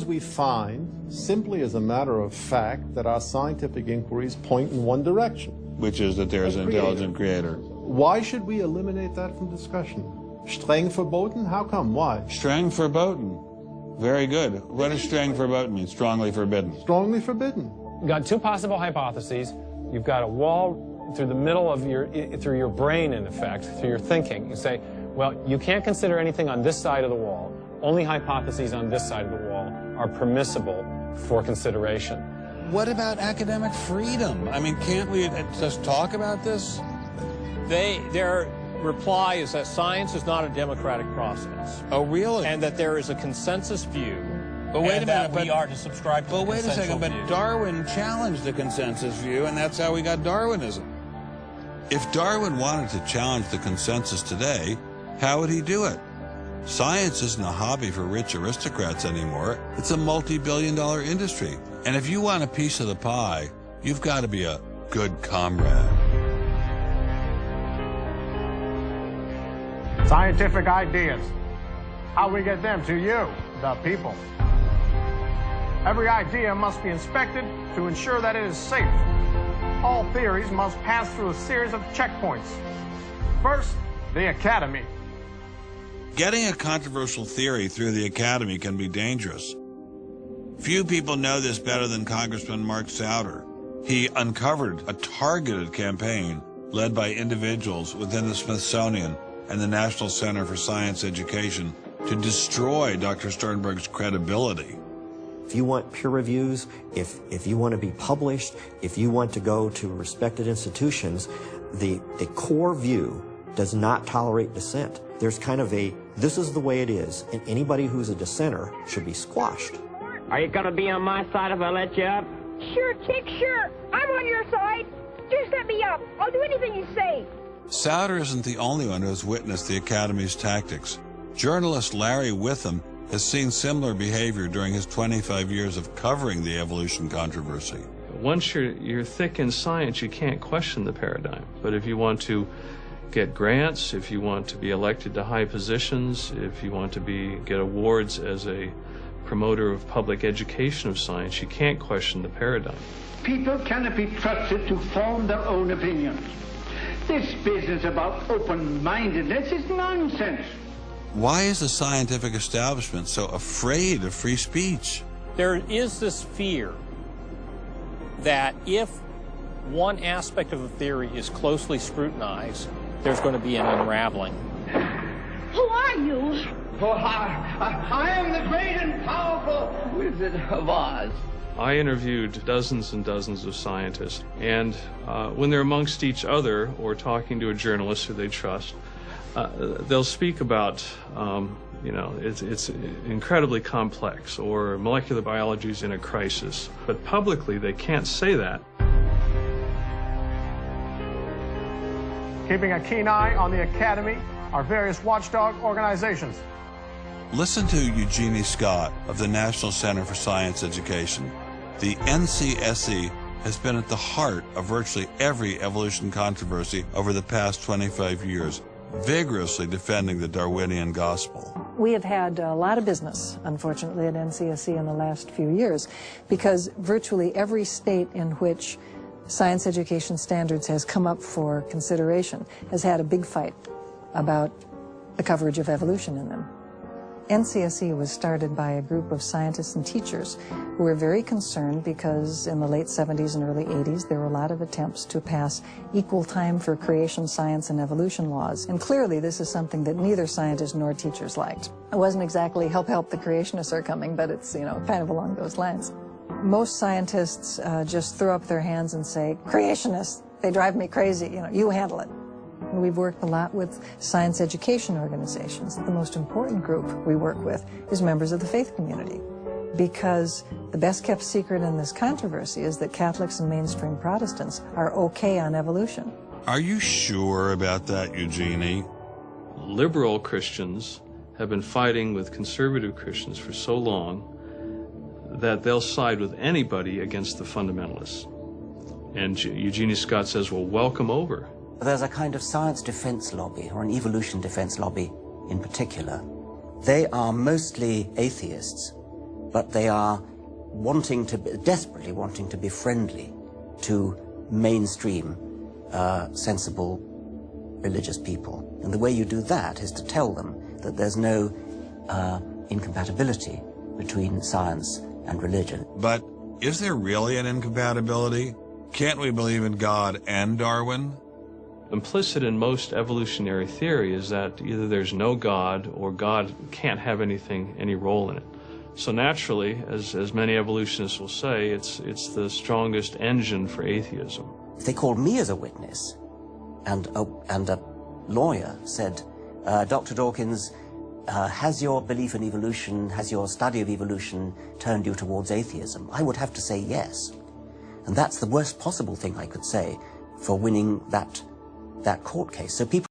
We find, simply as a matter of fact, that our scientific inquiries point in one direction. Which is that there is an intelligent creator. Why should we eliminate that from discussion? Streng verboten? How come? Why? Streng verboten. Very good. What does streng verboten mean? Strongly forbidden. Strongly forbidden. You've got two possible hypotheses. You've got a wall through the middle of through your brain, in effect, through your thinking. You say, well, you can't consider anything on this side of the wall. Only hypotheses on this side of the wall are permissible for consideration. What about academic freedom? I mean, can't we just talk about this? Their reply is that science is not a democratic process. Oh, really? And that there is a consensus view. But wait a minute, we are to subscribe to But wait a second, but Darwin challenged the consensus view, and that's how we got Darwinism. If Darwin wanted to challenge the consensus today, how would he do it? Science isn't a hobby for rich aristocrats anymore. It's a multi-billion-dollar industry. And if you want a piece of the pie, you've got to be a good comrade. Scientific ideas. How we get them to you, the people. Every idea must be inspected to ensure that it is safe. All theories must pass through a series of checkpoints. First, the Academy. Getting a controversial theory through the Academy can be dangerous. Few people know this better than Congressman Mark Souder. He uncovered a targeted campaign led by individuals within the Smithsonian and the National Center for Science Education to destroy Dr. Sternberg's credibility. If you want peer reviews, if you want to be published, if you want to go to respected institutions, the core view does not tolerate dissent. There's kind of a, this is the way it is, and anybody who's a dissenter should be squashed. Are you gonna be on my side if I let you up? Sure, Chick, sure. I'm on your side. Just let me up. I'll do anything you say. Souder isn't the only one who has witnessed the Academy's tactics. Journalist Larry Witham has seen similar behavior during his 25 years of covering the evolution controversy. Once you're thick in science, you can't question the paradigm. But if you want to get grants, if you want to be elected to high positions, if you want to get awards as a promoter of public education of science, you can't question the paradigm. People cannot be trusted to form their own opinions. This business about open-mindedness is nonsense. Why is the scientific establishment so afraid of free speech? There is this fear that if one aspect of a theory is closely scrutinized, there's going to be an unraveling. Who are you? Oh, I am the great and powerful Wizard of Oz. I interviewed dozens and dozens of scientists, and when they're amongst each other or talking to a journalist who they trust, they'll speak about, it's incredibly complex, or molecular biology is in a crisis. But publicly, they can't say that. Keeping a keen eye on the Academy are various watchdog organizations. Listen to Eugenie Scott of the National Center for Science Education. The NCSE has been at the heart of virtually every evolution controversy over the past 25 years, vigorously defending the Darwinian gospel. We have had a lot of business, unfortunately, at NCSE in the last few years, because virtually every state in which science education standards has come up for consideration has had a big fight about the coverage of evolution in them. NCSE was started by a group of scientists and teachers who were very concerned because in the late 70s and early 80s there were a lot of attempts to pass equal time for creation science and evolution laws. And clearly this is something that neither scientists nor teachers liked. It wasn't exactly help the creationists are coming, but it's, kind of along those lines. Most scientists just throw up their hands and say, creationists, they drive me crazy, you handle it. We've worked a lot with science education organizations. The most important group we work with is members of the faith community, because the best kept secret in this controversy is that Catholics and mainstream Protestants are okay on evolution. Are you sure about that, Eugenie? Liberal Christians have been fighting with conservative Christians for so long that they'll side with anybody against the fundamentalists. And Eugenie Scott says, well, welcome over. There's a kind of science defense lobby, or an evolution defense lobby in particular. They are mostly atheists, but they are desperately wanting to be friendly to mainstream, sensible religious people. And the way you do that is to tell them that there's no incompatibility between science and religion. But is there really an incompatibility? Can't we believe in God and Darwin? Implicit in most evolutionary theory is that either there's no God or God can't have any role in it. So naturally, as many evolutionists will say, it's the strongest engine for atheism. If they called me as a witness, and a lawyer said, Dr. Dawkins, has your belief in evolution, has your study of evolution turned you towards atheism? I would have to say yes. And that's the worst possible thing I could say for winning that court case. So people